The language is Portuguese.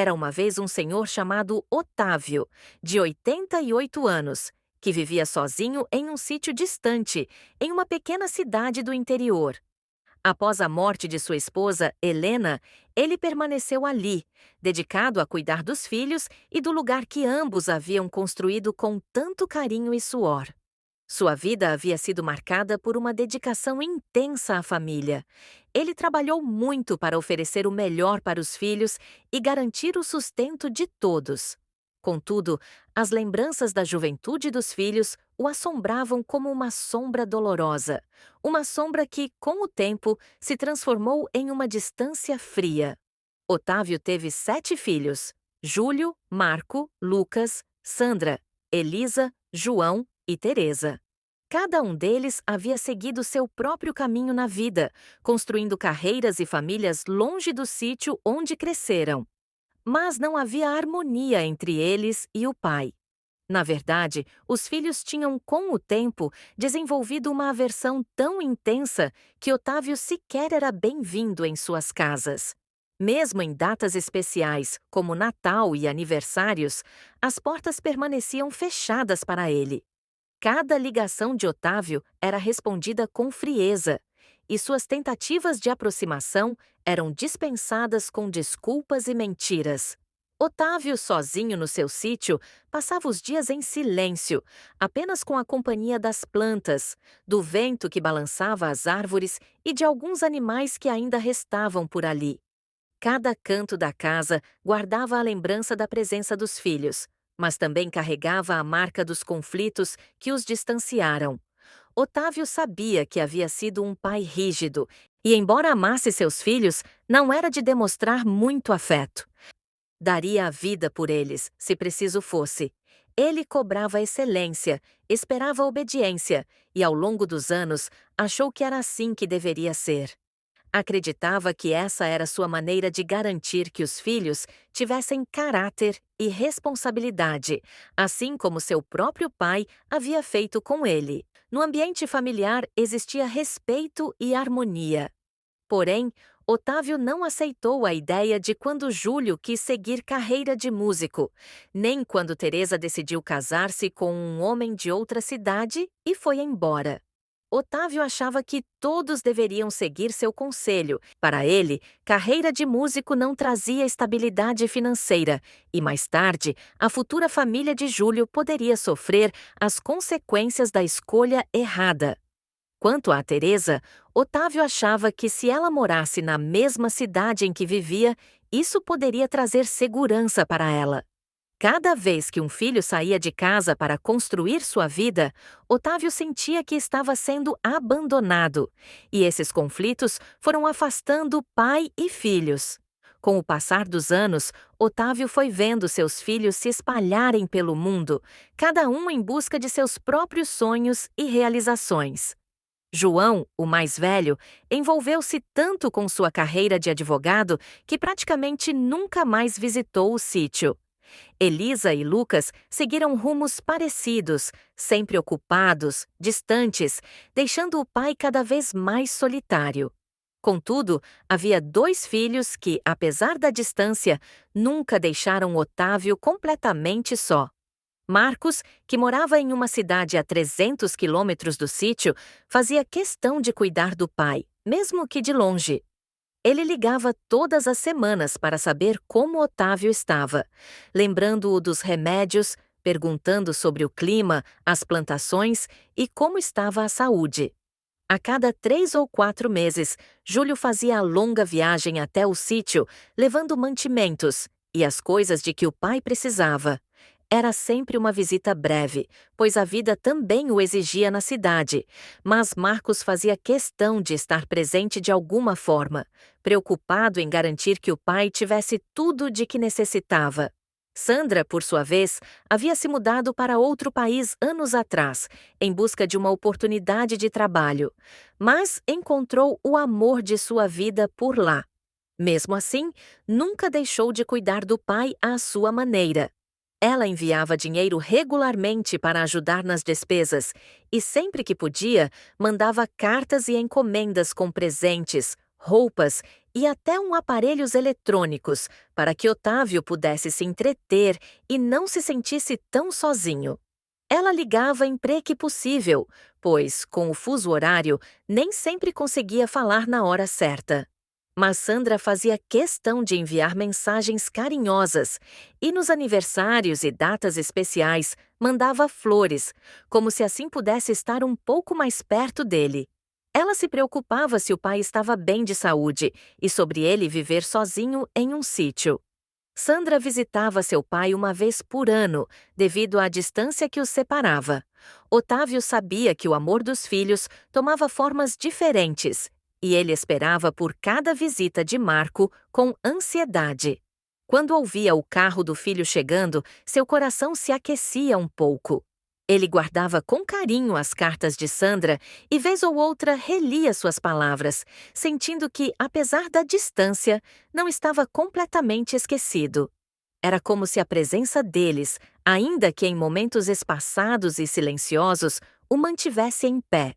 Era uma vez um senhor chamado Otávio, de 88 anos, que vivia sozinho em um sítio distante, em uma pequena cidade do interior. Após a morte de sua esposa, Helena, ele permaneceu ali, dedicado a cuidar dos filhos e do lugar que ambos haviam construído com tanto carinho e suor. Sua vida havia sido marcada por uma dedicação intensa à família. Ele trabalhou muito para oferecer o melhor para os filhos e garantir o sustento de todos. Contudo, as lembranças da juventude dos filhos o assombravam como uma sombra dolorosa, uma sombra que, com o tempo, se transformou em uma distância fria. Otávio teve 7 filhos: Júlio, Marco, Lucas, Sandra, Elisa, João e Teresa. Cada um deles havia seguido seu próprio caminho na vida, construindo carreiras e famílias longe do sítio onde cresceram. Mas não havia harmonia entre eles e o pai. Na verdade, os filhos tinham, com o tempo, desenvolvido uma aversão tão intensa que Otávio sequer era bem-vindo em suas casas. Mesmo em datas especiais, como Natal e aniversários, as portas permaneciam fechadas para ele. Cada ligação de Otávio era respondida com frieza, e suas tentativas de aproximação eram dispensadas com desculpas e mentiras. Otávio, sozinho no seu sítio, passava os dias em silêncio, apenas com a companhia das plantas, do vento que balançava as árvores e de alguns animais que ainda restavam por ali. Cada canto da casa guardava a lembrança da presença dos filhos, mas também carregava a marca dos conflitos que os distanciaram. Otávio sabia que havia sido um pai rígido e, embora amasse seus filhos, não era de demonstrar muito afeto. Daria a vida por eles, se preciso fosse. Ele cobrava excelência, esperava obediência e, ao longo dos anos, achou que era assim que deveria ser. Acreditava que essa era sua maneira de garantir que os filhos tivessem caráter e responsabilidade, assim como seu próprio pai havia feito com ele. No ambiente familiar existia respeito e harmonia. Porém, Otávio não aceitou a ideia de quando Júlio quis seguir carreira de músico, nem quando Teresa decidiu casar-se com um homem de outra cidade e foi embora. Otávio achava que todos deveriam seguir seu conselho. Para ele, carreira de músico não trazia estabilidade financeira e, mais tarde, a futura família de Júlio poderia sofrer as consequências da escolha errada. Quanto a Teresa, Otávio achava que se ela morasse na mesma cidade em que vivia, isso poderia trazer segurança para ela. Cada vez que um filho saía de casa para construir sua vida, Otávio sentia que estava sendo abandonado, e esses conflitos foram afastando pai e filhos. Com o passar dos anos, Otávio foi vendo seus filhos se espalharem pelo mundo, cada um em busca de seus próprios sonhos e realizações. João, o mais velho, envolveu-se tanto com sua carreira de advogado que praticamente nunca mais visitou o sítio. Elisa e Lucas seguiram rumos parecidos, sempre ocupados, distantes, deixando o pai cada vez mais solitário. Contudo, havia 2 filhos que, apesar da distância, nunca deixaram Otávio completamente só. Marcos, que morava em uma cidade a 300 quilômetros do sítio, fazia questão de cuidar do pai, mesmo que de longe. Ele ligava todas as semanas para saber como Otávio estava, lembrando-o dos remédios, perguntando sobre o clima, as plantações e como estava a saúde. A cada 3 ou 4 meses, Júlio fazia a longa viagem até o sítio, levando mantimentos e as coisas de que o pai precisava. Era sempre uma visita breve, pois a vida também o exigia na cidade, mas Marcos fazia questão de estar presente de alguma forma, preocupado em garantir que o pai tivesse tudo de que necessitava. Sandra, por sua vez, havia se mudado para outro país anos atrás, em busca de uma oportunidade de trabalho, mas encontrou o amor de sua vida por lá. Mesmo assim, nunca deixou de cuidar do pai à sua maneira. Ela enviava dinheiro regularmente para ajudar nas despesas e, sempre que podia, mandava cartas e encomendas com presentes, roupas e até aparelhos eletrônicos para que Otávio pudesse se entreter e não se sentisse tão sozinho. Ela ligava sempre que possível, pois, com o fuso horário, nem sempre conseguia falar na hora certa. Mas Sandra fazia questão de enviar mensagens carinhosas e, nos aniversários e datas especiais, mandava flores, como se assim pudesse estar um pouco mais perto dele. Ela se preocupava se o pai estava bem de saúde e sobre ele viver sozinho em um sítio. Sandra visitava seu pai uma vez por ano, devido à distância que os separava. Otávio sabia que o amor dos filhos tomava formas diferentes, e ele esperava por cada visita de Marco com ansiedade. Quando ouvia o carro do filho chegando, seu coração se aquecia um pouco. Ele guardava com carinho as cartas de Sandra e, vez ou outra, relia suas palavras, sentindo que, apesar da distância, não estava completamente esquecido. Era como se a presença deles, ainda que em momentos espaçados e silenciosos, o mantivesse em pé.